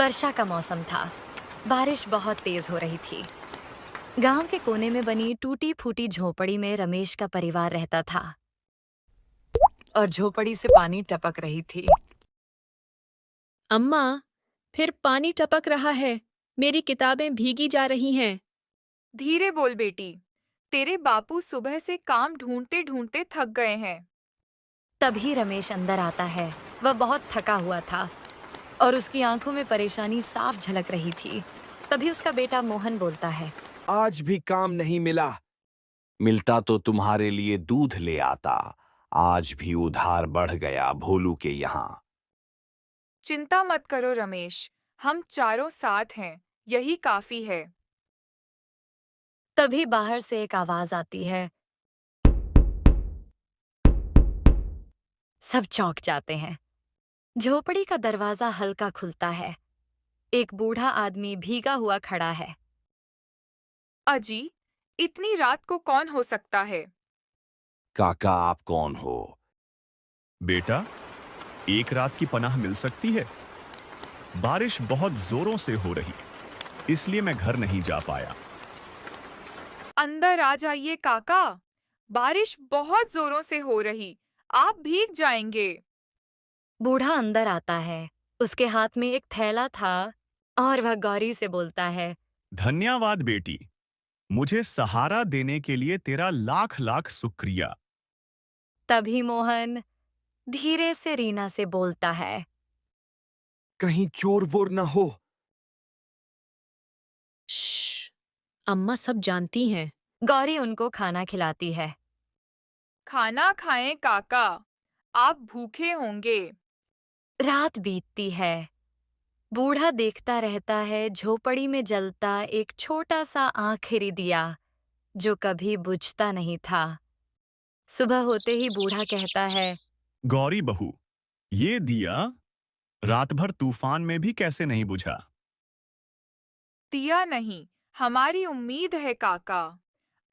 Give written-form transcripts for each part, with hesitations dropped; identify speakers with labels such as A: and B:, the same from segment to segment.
A: वर्षा का मौसम था। बारिश बहुत तेज हो रही थी। गांव के कोने में बनी टूटी फूटी झोपड़ी में रमेश का परिवार रहता था और झोपड़ी से पानी टपक रही थी।
B: अम्मा, फिर पानी टपक रहा है। मेरी किताबें भीगी जा रही हैं।
C: धीरे बोल बेटी। तेरे बापू सुबह से काम ढूंढते ढूंढते थक गए हैं।
A: तभी रमेश अंदर आता है। वह बहुत थका हुआ था और उसकी आंखों में परेशानी साफ झलक रही थी। तभी उसका बेटा मोहन बोलता है।
D: आज भी काम नहीं मिला।
E: मिलता तो तुम्हारे लिए दूध ले आता। आज भी उधार बढ़ गया भोलू के यहाँ।
C: चिंता मत करो रमेश, हम चारों साथ हैं, यही काफी है।
A: तभी बाहर से एक आवाज आती है। सब चौंक जाते हैं। झोपड़ी का दरवाजा हल्का खुलता है। एक बूढ़ा आदमी भीगा हुआ खड़ा है।
C: अजी, इतनी रात को कौन हो सकता है?
E: काका आप कौन हो?
F: बेटा, एक रात की पनाह मिल सकती है। बारिश बहुत जोरों से हो रही, इसलिए मैं घर नहीं जा पाया।
C: अंदर आ जाइए काका, बारिश बहुत जोरों से हो रही, आप भीग जाएंगे।
A: बूढ़ा अंदर आता है। उसके हाथ में एक थैला था और वह गौरी से बोलता है।
F: धन्यवाद बेटी, मुझे सहारा देने के लिए तेरा लाख लाख शुक्रिया।
A: तभी मोहन धीरे से रीना से बोलता है।
D: कहीं चोर वोर न हो।
B: श्श, अम्मा सब जानती हैं।
A: गौरी उनको खाना खिलाती है।
C: खाना खाएं काका, आप भूखे होंगे।
A: रात बीतती है। बूढ़ा देखता रहता है झोपड़ी में जलता एक छोटा सा आखिरी दिया जो कभी बुझता नहीं था। सुबह होते ही बूढ़ा कहता है।
F: गौरी बहू, ये दिया रात भर तूफान में भी कैसे नहीं बुझा?
C: दिया नहीं, हमारी उम्मीद है काका।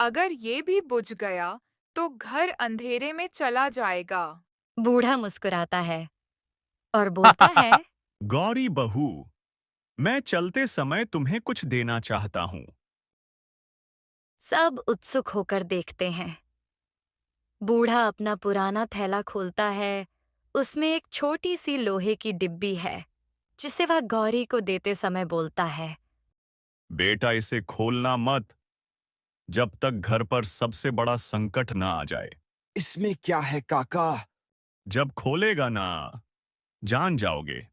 C: अगर ये भी बुझ गया तो घर अंधेरे में चला जाएगा।
A: बूढ़ा मुस्कुराता है और बोलता है।
F: गौरी बहू, मैं चलते समय तुम्हें कुछ देना चाहता हूं।
A: सब उत्सुक होकर देखते हैं। बूढ़ा अपना पुराना थैला खोलता है। उसमें एक छोटी सी लोहे की डिब्बी है जिसे वह गौरी को देते समय बोलता है।
F: बेटा, इसे खोलना मत जब तक घर पर सबसे बड़ा संकट ना आ जाए।
D: इसमें क्या है काका?
F: जब खोलेगा ना, जान जाओगे।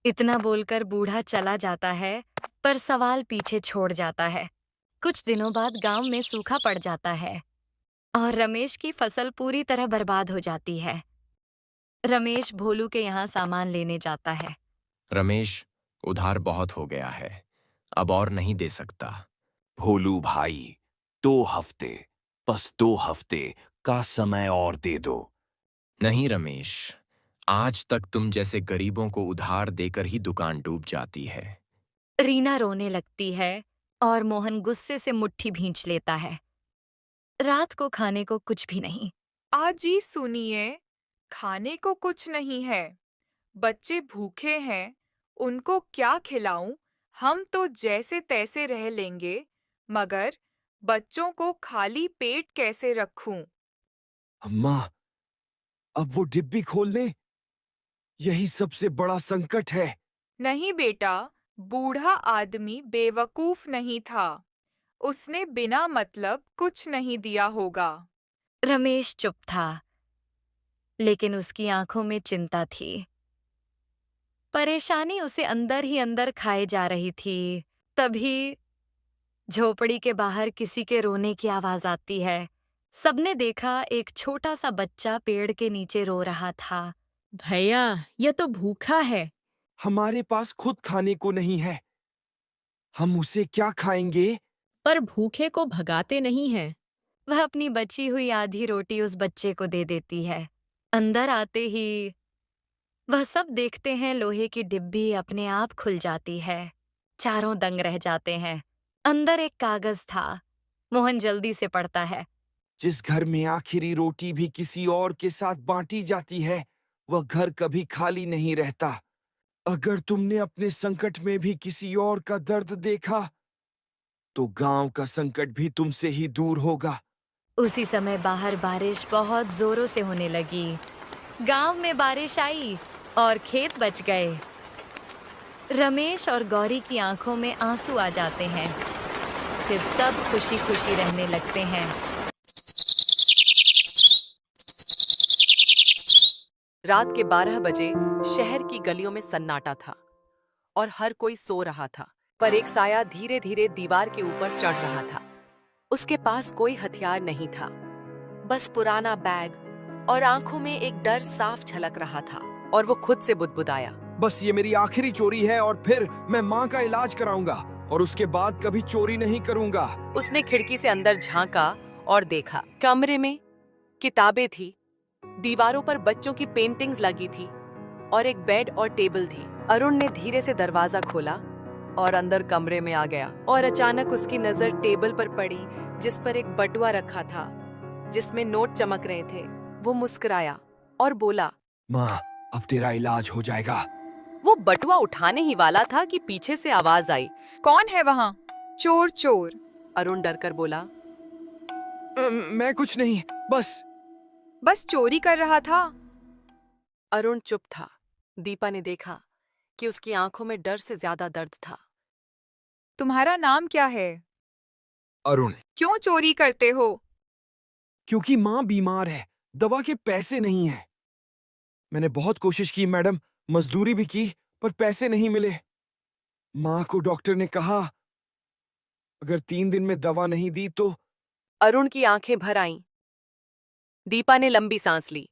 A: इतना बोलकर बूढ़ा चला जाता है, पर सवाल पीछे छोड़ जाता है। कुछ दिनों बाद गांव में सूखा पड़ जाता है और रमेश की फसल पूरी तरह बर्बाद हो जाती है। रमेश भोलू के यहाँ सामान लेने जाता है।
G: रमेश, उधार बहुत हो गया है, अब और नहीं दे सकता।
E: भोलू भाई, 2 हफ्ते, बस 2 हफ्ते का समय और दे दो।
G: नहीं रमेश, आज तक तुम जैसे गरीबों को उधार देकर ही दुकान डूब जाती है।
A: रीना रोने लगती है और मोहन गुस्से से मुट्ठी भींच लेता है। रात को खाने को कुछ भी नहीं।
C: आजी सुनिए, खाने को कुछ नहीं है। बच्चे भूखे हैं, उनको क्या खिलाऊं? हम तो जैसे तैसे रह लेंगे, मगर बच्चों को खाली पेट कैसे रखूं?
D: अम्मा, अब वो डिब्बी खोल दे। यही सबसे बड़ा संकट है।
C: नहीं बेटा, बूढ़ा आदमी बेवकूफ नहीं था। उसने बिना मतलब कुछ नहीं दिया होगा।
A: रमेश चुप था, लेकिन उसकी आंखों में चिंता थी। परेशानी उसे अंदर ही अंदर खाए जा रही थी। तभी झोपड़ी के बाहर किसी के रोने की आवाज आती है। सबने देखा एक छोटा सा बच्चा पेड़ के नीचे रो रहा था।
B: भैया, यह तो भूखा है।
D: हमारे पास खुद खाने को नहीं है। हम उसे क्या खाएंगे?
B: पर भूखे को भगाते नहीं हैं।
A: वह अपनी बची हुई आधी रोटी उस बच्चे को दे देती है। अंदर आते ही वह सब देखते हैं लोहे की डिब्बी अपने आप खुल जाती है। चारों दंग रह जाते हैं। अंदर एक कागज था। मोहन जल्दी से पढ़ता है।
D: जिस घर में आखिरी रोटी भी किसी और के साथ बांटी जाती है, वह घर कभी खाली नहीं रहता। अगर तुमने अपने संकट में भी किसी और का दर्द देखा, तो गांव का संकट भी तुमसे ही दूर होगा।
A: उसी समय बाहर बारिश बहुत जोरों से होने लगी। गांव में बारिश आई और खेत बच गए। रमेश और गौरी की आंखों में आंसू आ जाते हैं। फिर सब खुशी खुशी रहने लगते हैं।
H: रात के 12 बजे शहर की गलियों में सन्नाटा था और हर कोई सो रहा था, पर एक साया धीरे धीरे दीवार के ऊपर चढ़ रहा था। उसके पास कोई हथियार नहीं था, बस पुराना बैग, और आंखों में एक डर साफ झलक रहा था। और वो खुद से बुदबुदाया,
D: बस ये मेरी आखिरी चोरी है और फिर मैं माँ का इलाज कराऊंगा और उसके बाद कभी चोरी नहीं करूंगा।
H: उसने खिड़की से अंदर झांका और देखा। कमरे में किताबें थी, दीवारों पर बच्चों की पेंटिंग्स लगी थी और एक बेड और टेबल थी। अरुण ने धीरे से दरवाजा खोला और अंदर कमरे में आ गया। और अचानक उसकी नजर टेबल पर पड़ी, जिस पर एक बटुआ रखा था जिसमें नोट चमक रहे थे। वो मुस्कुराया और बोला,
D: माँ, अब तेरा इलाज हो जाएगा।
H: वो बटुआ उठाने ही वाला था कि पीछे से आवाज आई।
C: कौन है वहाँ? चोर चोर।
H: अरुण डरकर बोला,
D: मैं कुछ नहीं,
C: बस चोरी कर रहा था।
H: अरुण चुप था। दीपा ने देखा कि उसकी आंखों में डर से ज्यादा दर्द था।
C: तुम्हारा नाम क्या है?
D: अरुण।
C: क्यों चोरी करते हो?
D: क्योंकि माँ बीमार है, दवा के पैसे नहीं है। मैंने बहुत कोशिश की मैडम, मजदूरी भी की, पर पैसे नहीं मिले। माँ को डॉक्टर ने कहा अगर 3 दिन में दवा नहीं दी तो।
H: अरुण की आंखें भर आईं। दीपा ने लंबी सांस ली।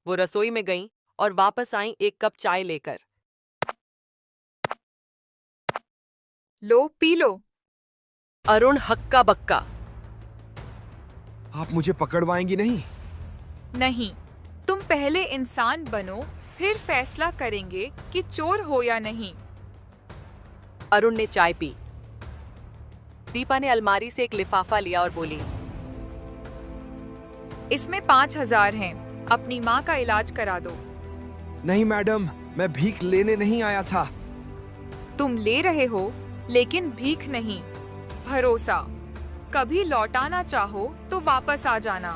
H: वो रसोई में गईं और वापस आईं एक कप चाय लेकर।
C: लो, पी लो।
H: अरुण हक्का बक्का।
D: आप मुझे पकड़वाएंगी नहीं?
C: नहीं, तुम पहले इंसान बनो, फिर फैसला करेंगे कि चोर हो या नहीं।
H: अरुण ने चाय पी। दीपा ने अलमारी से एक लिफाफा लिया और बोली,
C: इसमें 5,000 हैं। अपनी माँ का इलाज करा दो।
D: नहीं मैडम, मैं भीख लेने नहीं आया था।
C: तुम ले रहे हो, लेकिन भीख नहीं, भरोसा। कभी लौटाना चाहो तो वापस आ जाना।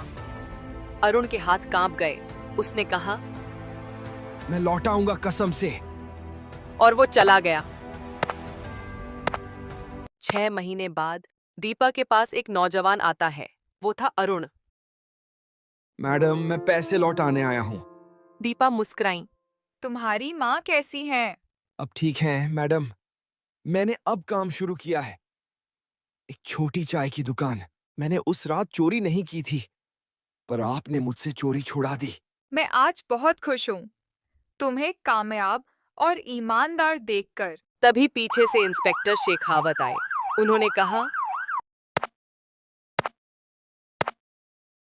H: अरुण के हाथ कांप गए। उसने कहा,
D: मैं लौटाऊंगा कसम से।
H: और वो चला गया। 6 महीने बाद दीपा के पास एक नौजवान आता है। वो था अरुण।
D: मैडम, मैं पैसे लौटाने आया हूँ।
H: दीपा मुस्कुराई।
C: तुम्हारी माँ कैसी है?
D: अब ठीक है मैडम, मैंने अब काम शुरू किया है। एक छोटी चाय की दुकान। मैंने उस रात चोरी नहीं की थी, पर आपने मुझसे चोरी छुड़ा दी।
C: मैं आज बहुत खुश हूँ, तुम्हें कामयाब और ईमानदार देखकर।
H: तभी पीछे से इंस्पेक्टर शेखावत आए। उन्होंने कहा,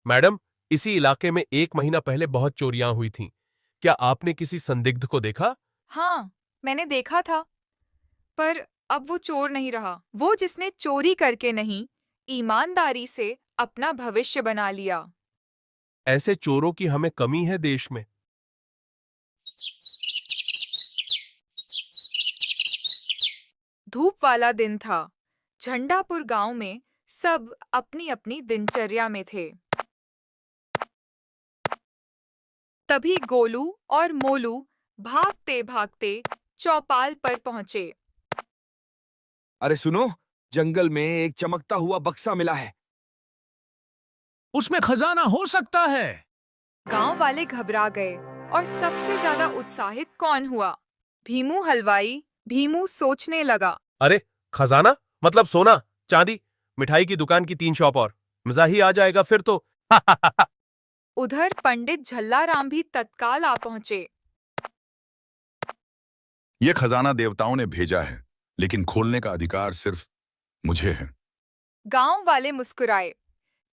I: मैडम, इसी इलाके में 1 महीना पहले बहुत चोरियां हुई थीं। क्या आपने किसी संदिग्ध को देखा?
C: हाँ, मैंने देखा था, पर अब वो चोर नहीं रहा। वो जिसने चोरी करके नहीं, ईमानदारी से अपना भविष्य बना लिया।
I: ऐसे चोरों की हमें कमी है देश में।
C: धूप वाला दिन था। झंडापुर गांव में सब अपनी अपनी दिनचर्या में थे। तभी गोलू और मोलू भागते भागते चौपाल पर पहुंचे।
D: अरे सुनो, जंगल में एक चमकता हुआ बक्सा मिला है।
J: उसमें खजाना हो सकता है।
C: गांव वाले घबरा गए और सबसे ज्यादा उत्साहित कौन हुआ? भीमू हलवाई। भीमू सोचने लगा,
I: अरे, खजाना मतलब सोना, चांदी, मिठाई की दुकान की 3 शॉप और मजा ही आ जाएगा फिर तो।
C: उधर पंडित झल्लाराम भी तत्काल आ पहुंचे।
K: ये खजाना देवताओं ने भेजा है, लेकिन खोलने का अधिकार सिर्फ मुझे है।
C: गांव वाले मुस्कुराए,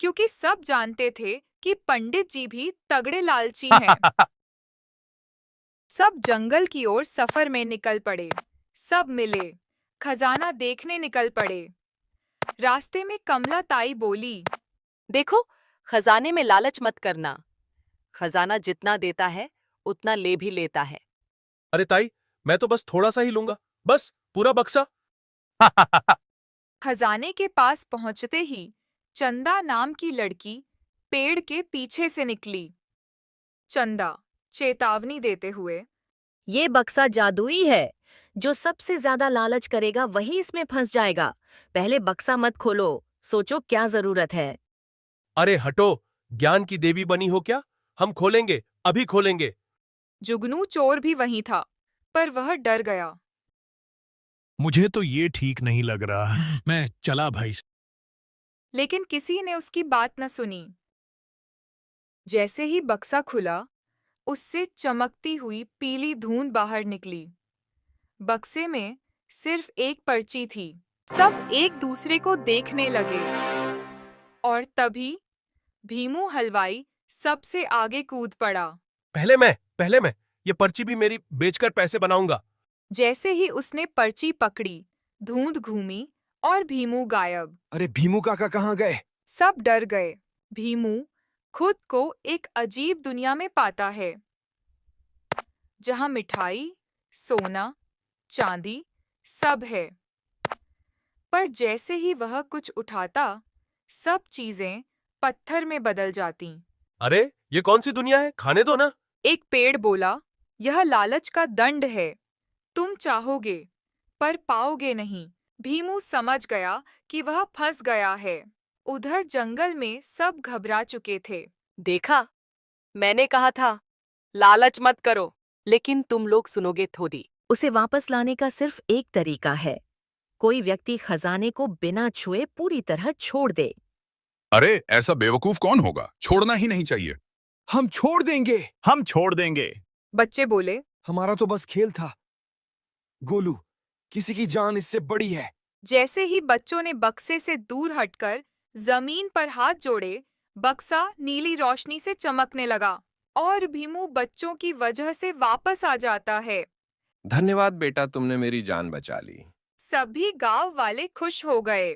C: क्योंकि सब जानते थे कि पंडित जी भी तगड़े लालची हैं। सब जंगल की ओर सफर में निकल पड़े। सब मिले, खजाना देखने निकल पड़े। रास्ते में कमला ताई बोली,
H: देखो, खजाने में लालच मत करना। खजाना जितना देता है, उतना ले भी लेता है।
I: अरे ताई, मैं तो बस थोड़ा सा ही लूंगा, बस पूरा बक्सा।
C: खजाने के पास पहुंचते ही चंदा नाम की लड़की पेड़ के पीछे से निकली। चंदा चेतावनी देते हुए,
J: ये बक्सा जादुई है। जो सबसे ज्यादा लालच करेगा वही इसमें फंस जाएगा। पहले बक्सा मत खोलो, सोचो क्या जरूरत है।
I: अरे हटो, ज्ञान की देवी बनी हो क्या? हम खोलेंगे, अभी खोलेंगे।
C: जुगनू चोर भी वहीं था, पर वह डर गया।
L: मुझे तो ये ठीक नहीं लग रहा। मैं चला भाई।
C: लेकिन किसी ने उसकी बात न सुनी। जैसे ही बक्सा खुला, उससे चमकती हुई पीली धूंध बाहर निकली। बक्से में सिर्फ एक पर्ची थी। सब एक दूसरे को देखने लगे और तभी भीमू हलवाई सबसे आगे कूद पड़ा।
I: पहले मैं, ये पर्ची भी मेरी, बेचकर पैसे बनाऊंगा।
C: जैसे ही उसने पर्ची पकड़ी, धूंध घूमी और भीमू गायब।
D: अरे भीमू काका कहाँ गए?
C: सब डर गए। भीमू खुद को एक अजीब दुनिया में पाता है, जहां मिठाई, सोना, चांदी सब है। पर जैसे ही वह कुछ उठाता, सब चीजें पत्थर में बदल जाती।
I: अरे ये कौन सी दुनिया है, खाने दो ना।
C: एक पेड़ बोला, यह लालच का दंड है। तुम चाहोगे पर पाओगे नहीं। भीमू समझ गया कि वह फंस गया है। उधर जंगल में सब घबरा चुके थे।
H: देखा, मैंने कहा था लालच मत करो, लेकिन तुम लोग सुनोगे थोड़ी।
J: उसे वापस लाने का सिर्फ एक तरीका है। कोई व्यक्ति खजाने को बिना छुए पूरी तरह छोड़ दे।
K: अरे ऐसा बेवकूफ कौन होगा? छोड़ना ही नहीं चाहिए।
D: हम छोड़ देंगे।
F: हम छोड़ देंगे।
C: बच्चे बोले,
D: हमारा तो बस खेल था। गोलू, किसी की जान इससे बड़ी है।
C: जैसे ही बच्चों ने बक्से से दूर हटकर जमीन पर हाथ जोड़े, बक्सा नीली रोशनी से चमकने लगा और भीमू बच्चों की वजह से वापस आ जाता है।
G: धन्यवाद बेटा, तुमने मेरी जान बचा ली।
C: सभी गांव वाले खुश हो गए।